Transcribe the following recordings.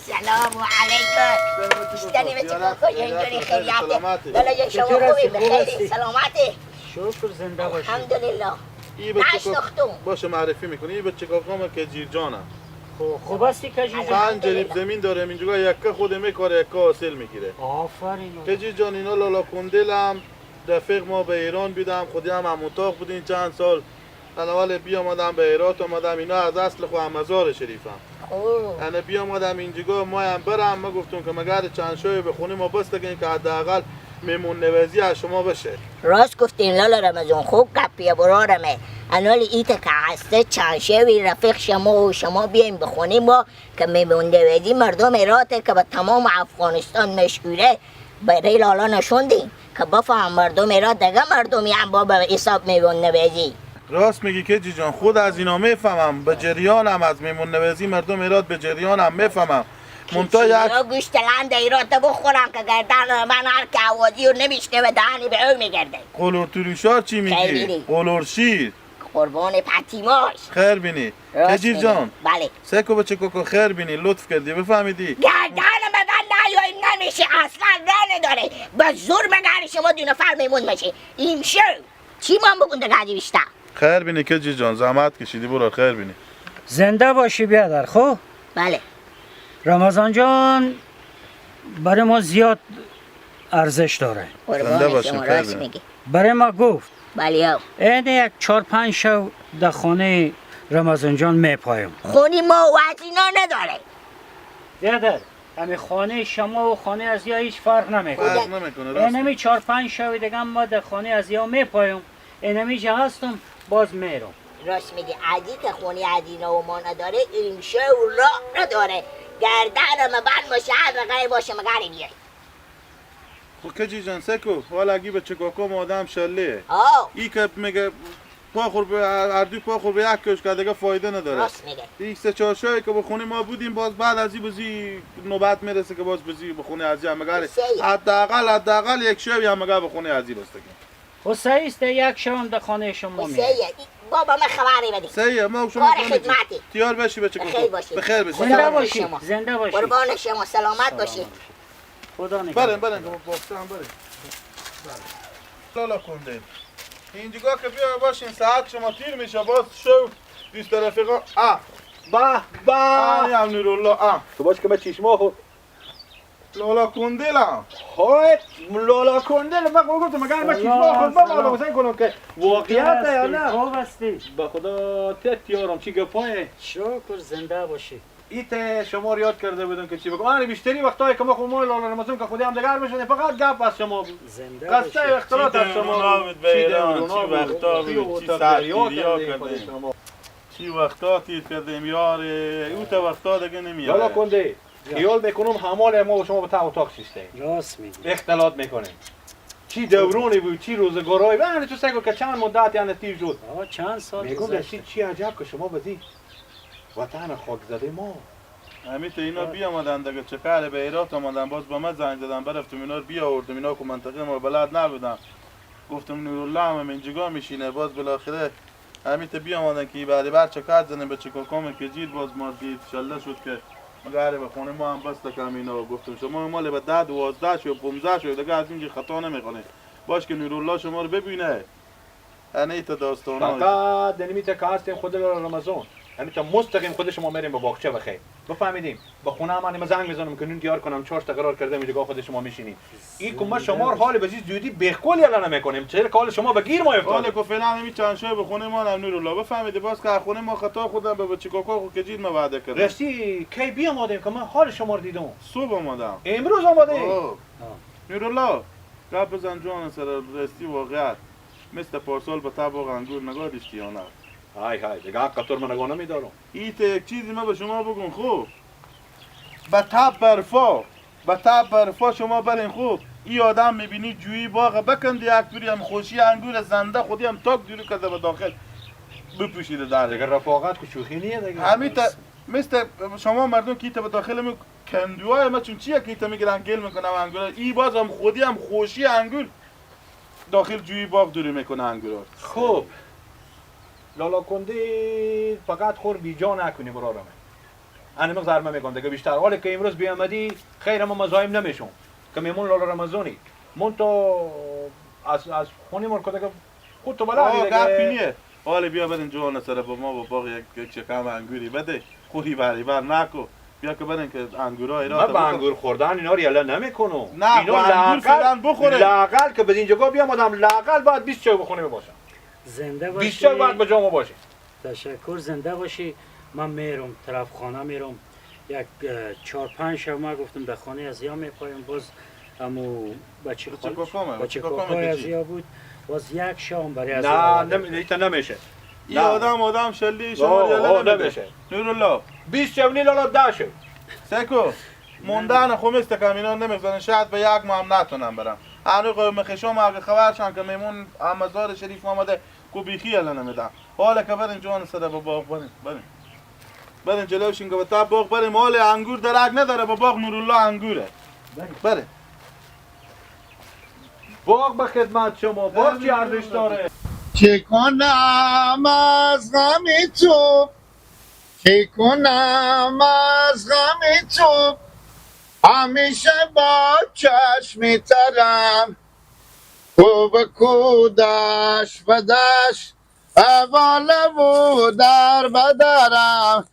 سلام علیکم. اشتری به چه خوش اینجوری خیلیته. دلجا شما خوبی بخیری سلامتی. شکر زنده باشی. الحمدلله. نشناختم. باشه معرفی میکنی این بچه کاکام کجیر جانم. خوب هستی کجیر جان؟ 5 جریب زمین داره اینجا یکه خود میکاره یکه حاصل میگیره. آفرین. کجیر جان اینا لالا کندلم رفیق ما به ایران بیدم خودی هم اتاق بودین چند سال. اول بیامدم به هرات آمدم اینا از اصل خو مزار شریفم. انا بیامدم اینجا ما هم برم ما گفتم که مگر چند شوی به خونه ما بستگین که حداقل میمون نوازی از شما بشه. راست گفتین لالا رمضان خوب گپیه برارمه. انال ایت که هسته چند شوی رفیق شما و شما بیایم بخونیم ما که میمون نوازی مردم هراته که به تمام افغانستان مشهوره برای لالا نشوندین که بفهم مردم هرات دیگه مردمی هم با به حساب میمون نوازی. راست میگی که جان خود از اینا میفهمم به جریانم از میمون نوازی مردم ایراد به جریانم میفهمم منتها یک گوشت لند ایراد بخورم که گردن من هر که عوضی رو نمیشنه دهنی به او میگرده. قلور تلوشار چی میگی؟ قلور شیر قربان پتیماش خیر بینی کجیر جان بله سکو بچه کوکو خیر بینی لطف کردی بفهمیدی گردن به من نیاییم نمیشه اصلا راه نداره به زور مگری شما دو نفر میمون باشه این شو چی من بگونده گردی بیشتر خیر بینی کجیر جان زحمت کشیدی برو خیر بینی زنده باشی بیادر خب بله رمضان جان برای ما زیاد ارزش داره زنده باشیم خیر بینی برای ما گفت بله این یک 4-5 شو در خانه رمضان جان میپایم خونی ما و اینا نداره بیادر همه خانه شما و خانه از یا هیچ فرق نمیکنه فرق نمیکنه راست اینمی 4-5 شو دیگه ما در خانه از یا میپایم اینمی جا هستم باز میرم راست میگه عدی که خونی عدینا و ما نداره این شو را نداره گردن من بند باشه هر رقمی باشه مگری بیای خب کجی جان سکو والا اگه بچه کوکو آدم شله ای که میگه پاخور به اردو پاخور به یک کش که دیگه فایده نداره راست میگه این 3-4 شایی که به خونه ما بودیم باز بعد از این بزی نوبت میرسه که باز بزی به خونه ازی هم مگره حداقل یک شایی هم مگه به خونه ازی بستگیم خب صحیح است یک شو هم در خانه شما میرم بابا من خبری بدیم صحیحه ما شما کار خدمتی تیار بشی بچه کوکو بخیر باشی زنده باشی زنده باشی قربان شما سلامت باشی خدا نگهدار برن که بافته هم برن لالا کنده اینجا که بیا باشین ساعت شما تیر میشه باز شو دوست رفیقا به هم نورالله تو باش که من چشما خود لالا کندلم خواهد لالا کنده لبقا گفتم مگر من چشما خود بالا حسین کنم که واقعیت یا نه خوب هستی به خدا تیارم چی گفای شکر زنده باشی ایت شما رو یاد کرده بودم که چی بگم من بیشتری وقتایی که ما خود ما لالا رمضان که خودی هم دگر بشنه فقط گپ از شما بود زنده قصه اختلاط از شما بود به ایران چی وقتا بود چی سرگیریا کردیم چی وقتا تیر کردیم یار او تا وقتا دیگه نمیاد لالا کنده خیال میکنم همال ما و شما به تا اتاق شیسته راست میگی اختلاط میکنیم چی دورانی بود چی روزگارایی من تو سگو که چند مدت یعنی تیر شد چند سال میگم رسید چی عجب که شما بدی وطن خاک زده ما همین تو اینا بیامدن دیگه چقدر به ایرات آمدن باز با من زنگ زدن برفتم اینا رو بیاوردم اینا که منطقه ما بلد نبودن گفتم نورالله هم اینجا میشینه باز بالاخره همین تو بیامدن که بعد بر چقدر زنه به چکاکام کجیر باز ما دید شله شد که مگره به خونه ما هم بسته کم اینا گفتم شما مال به 10 12 شو 15 شو دیگه از اینجا خطا نمیکنه باش که نورالله شما رو ببینه یعنی تا داستانا فقط نمیته که هستیم خود رمضان یعنی تا مستقیم خود شما میریم به باغچه بخیر بفهمیدیم با خونه من زنگ میزنم که نون دیار کنم 4 تا قرار کردم اینجا خود شما میشینید این که ما شما حال به چیز زودی بخول یلا نمیکنیم چه کال شما به گیر ما افتاد حالا که فعلا همین چند شب به خونه ما هم نورالله بفهمیدی باز که خونه ما خطا خودم به چیکاکا خو کجید ما وعده کردم راستی کی بیام آمدیم که من حال شما رو دیدم صبح اومدم امروز آمدیم نورالله قبل بزن جان سر راستی واقعیت مثل پارسال به تباغ انگور نگاه داشتی یا نه های دیگه قطور من نگاه نمیدارم ایت یک چیزی ما به شما بگم خوب به تب برفا شما برین خوب این آدم میبینی جویی باغ بکندی یک دوری هم خوشی انگور زنده خودی هم تاک دیرو کرده به داخل بپوشیده در دیگه رفاقت که شوخی نیه دیگه همین مثل شما مردم که به داخل می کندوهای ما چون چیه که میگیرن گل میکنن انگور ای باز هم خودی هم خوشی انگور داخل جویی باغ دوری میکنه انگور خوب لالا کنده فقط خور بیجا نکنی برارم انا مقدار ما میگم دیگه بیشتر حالا که امروز بیامدی خیر ما مزاحم نمیشم که میمون لالا رمضانی مون تو از خونی مون که دیگه خود تو بلدی آه دیگه گپی نیه حالا بیا برین جوان سر با ما با باغ یک چکم انگوری بده خوری بری بر نکو بیا که برین که انگورای من را با انگور خوردن اینا رو یلا نمیکنم نه با انگور فعلا بخوره لاقل که به اینجا بیامدم لاقل باید 20 چای بخونه باشم زنده 20 باشی. چای باید به جامو باشه تشکر. زنده باشی. من میرم طرف خانه میرم یک 4-5 شب ما گفتم در خانه از یا میپایم باز امو بچه کاکای از یا بود باز یک شام برای از نه نمیشه این آدم شلی شما یلا نمیشه نورالله 20 چای لالا 10 شو سکو موندن خمست کم اینا نمیزنن شاید به یک ماه هم نتونم برم هنو قوم خشم اگه خبرشن که میمون مزار شریف آمده کو بیخی الا نمیدم حالا که برین جوان سر با باغ برین جلوشین که تا باغ بریم مال انگور درک نداره با باغ نورالله انگوره بریم باغ به خدمت شما باغ چی ارزش داره چه کنم از غم تو چه کنم از غم تو همیشه با چشم ترم کو به کودش و دش اواله و در بدرم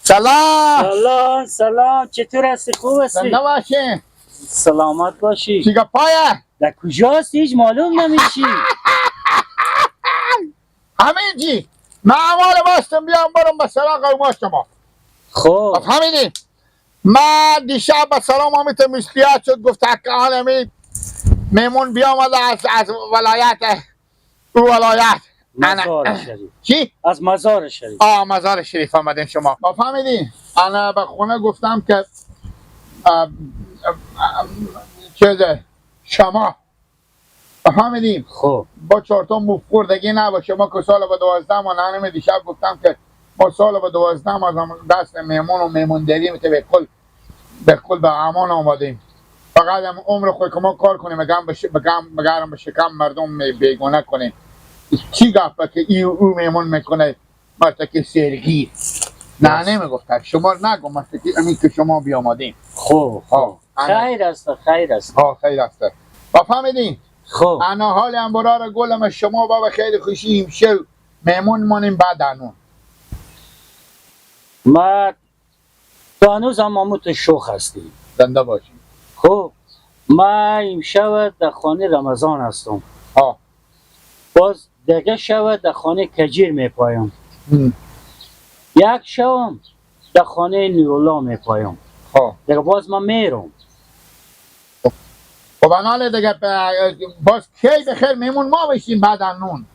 سلام سلام چطور هستی؟ خوب هستی؟ زنده باشی سلامت باشی. چیگه پایه در کجاست هیچ معلوم نمیشی. همین جی من اول باستم بیام برم به سراغ اوما شما خب فهمیدی؟ من دیشب به سلام آمیت مشکیات شد گفت که عالمی میمون بیامده از ولایت او ولایت مزار شریف. چی؟ از مزار شریف. مزار شریف آمدین شما فهمیدی؟ انا به خونه گفتم که چیزه شما فهمیدیم خب با 4 تا مفخوردگی نباشه ما که سال به 12 ما نانم دیشب گفتم که ما سال به 12 از دست میمون و میموندری به کل به امان آمدیم فقط هم عمر خود که ما کار کنیم بگرم به شکم مردم بیگونه کنیم چی گفته که او میمون میکنه مرتکی سرگیر نه نمیگفتن شما نگو مرتکی امین که شما بیامدیم خب خیر است خیر است. خیر است با فهمیدین خب انا حال هم برار گلم شما بابا خیلی خوشیم شو میمون مانیم بعد انون ما تو هنوز هم تو شوخ هستی. زنده باشیم خب ما امشب در خانه رمضان هستم ها باز دیگه شب در خانه کجیر میپایم یک شب در خانه نورالله میپایم ها دیگه باز من میرم. خب انال دیگه باز کی بخیر میمون ما بشیم بعد انون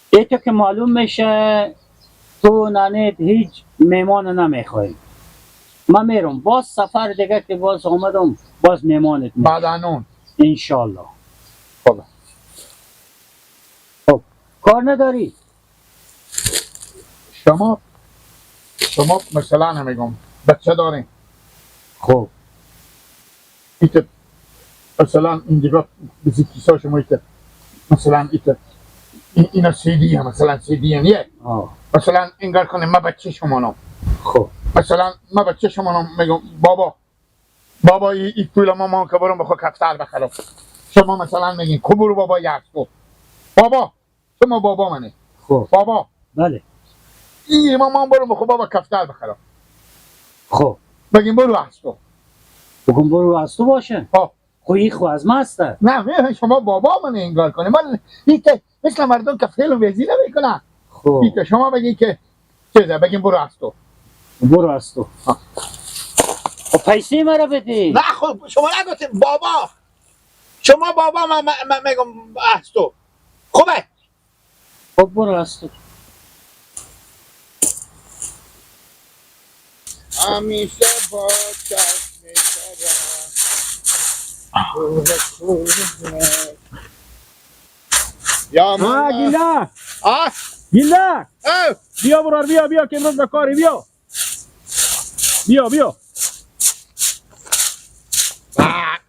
ایتو که معلوم میشه تو نانید هیچ میمان نمیخوای من میرم باز سفر دیگه که باز آمدم باز میمانت میشه بعد انون انشالله. خب کار نداری؟ شما مثلا نمیگم بچه داریم خب ایت مثلا اینجا بزی کیسا شما ایت مثلا ایت اینا سیدی هم مثلا سیدی هم یه مثلا انگار کنیم ما بچه شما نم خب مثلا ما بچه شما نم میگم بابا این پول ما که برم بخوا کفتر بخرم شما مثلا میگین کو برو بابا یک بابا شما بابا منه خب بابا بله این ما برم بخوا بابا کفتر بخرم خب بگیم برو هستو بگم برو از تو باشه خب این خو از ما هسته نه شما بابا منه انگار کنه من این که مثل مردم که فعل و وزی نمیکنن خب این که شما بگین که چیزه بگیم برو هستو برو از تو خب پیسه مرا بدی نه خب شما نگفتیم بابا شما بابا من میگم هستو خوبه خب برو از تو همیشه با چشم یا من گیلا آه گیلا او بیا برار بیا که امروز به کاری بیا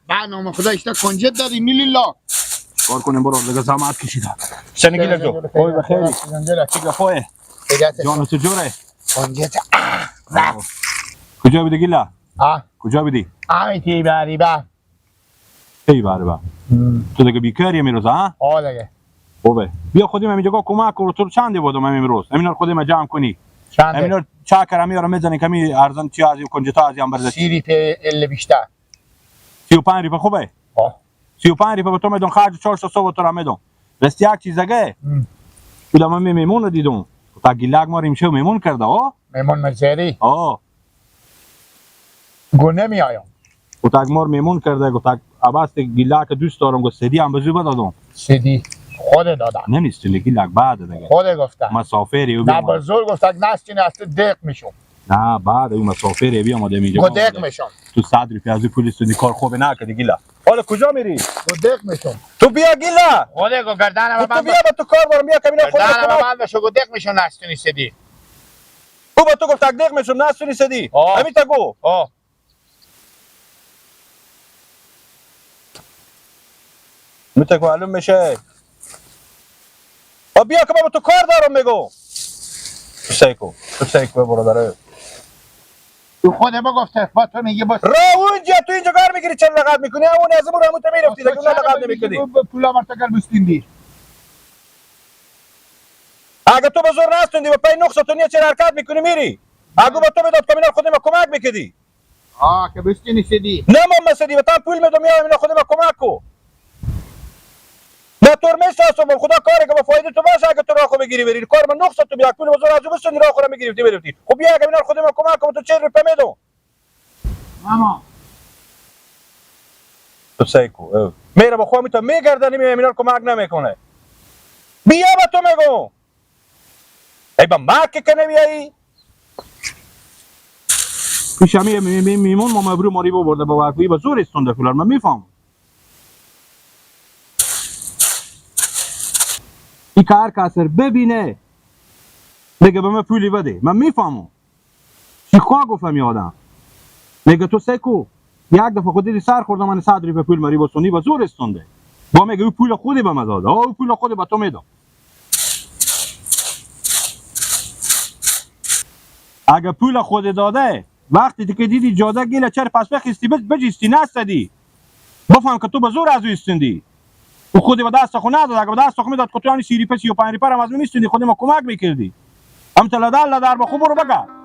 با نام خدا اشتا کنجد داری میلیلا کار کنیم برو دیگه زحمت کشیدم شنگی لگو اوی بخیری کنجد دیگه پایه حجت جان تو جوره کنجد کجا بودی گیلا؟ کجا بودی؟ همیتی بری با ای باره با تو دیگه بیکاری امروز ها؟ دیگه خوبه بیا خودیم همینجا کمک کن تو چنده بودم امروز امینا خودیم جمع کنی چنده؟ امینا چاکر امی رو میزنی کمی ارزان چی از کنجتا از هم برده 30 ریپه الا بیشتر 35 ریپه خوبه 35 ریپه به تو میدون خرج 400 تو را میدون رستی یک چیز دیگه بودم من میمون دیدم تا گیلاگ ما ریمشه میمون کرده میمون مرزری گونه میایم گفتم مار میمون کرده گفتم اباست گیلاگ دوست دارم گفت سدی هم بزو بدادم سدی خود دادم نمیست گیلاگ بعد دیگه خود گفتم مسافری نه بزرگ گفتم نستین است دق میشم نه بعد این مسافری بیا ما اینجا دق میشم تو 100 ریال از پول استودی کار خوب نکردی گیلا حالا کجا میری دق میشم تو بیا گیلا خود گو گردن تو بیا با تو کار دارم بیا کمینا خود گردن بند بشو گو دق میشم نستین سدی او با تو گفت دق میشم نستونی سدی همین تا گو میته که معلوم میشه بیا که با تو کار دارم میگو تو سیکو برادره تو خود بگفته با تو میگی بس را اونجا تو اینجا کار میگیری چند لغت میکنی همون از اون همون میرفتی دیگه اون لغت نمیکنی پولا مرتکل بستیندی اگه تو بزرگ نستوندی و پای نقص تو نیه چرا حرکت میکنی میری اگه با تو میداد کمینا خودم کمک میکردی که بستینی سدی نه من مسدی و تا پول میدم یا اینا خودم کمک کو نه تو میشناسم خدا کاری که با فایده تو باشه اگه تو راه خو بگیری بری کار من نقص تو بیا پول بزرگ از بستونی راه خو میگیری بری خب بیا اگه اینا خودم کمک کو تو 40 روپیه میدم ماما تو سیکو میره با خودم تو میگردنی اینا کمک نمیکنه بیا با تو میگم ای با مکه که نمیایی پیشمی میمون ما ابرو ماری برده با واقعی با زور استونده فلان من میفهم این کار کاسر ببینه میگه به من پولی بده من میفهمم چی خواه گفتم یادم میگه تو سکو یک دفعه خودی سر خوردم من 100 روپیه پول ماری بسونی با زور استونده با میگه او پول خودی به من داده او پول خودی به تو میدم اگه پول خود داده وقتی که دیدی جاده گیله چرا پس بخیستی بجیستی نستدی بفهم که تو به زور از او استندی او خودی به دست خود نداد اگه به دست خود میداد که تو یعنی 30 روپیه 35 روپیه هم از او نیستندی خودی ما کمک میکردی هم تلدال در با خوب رو بگه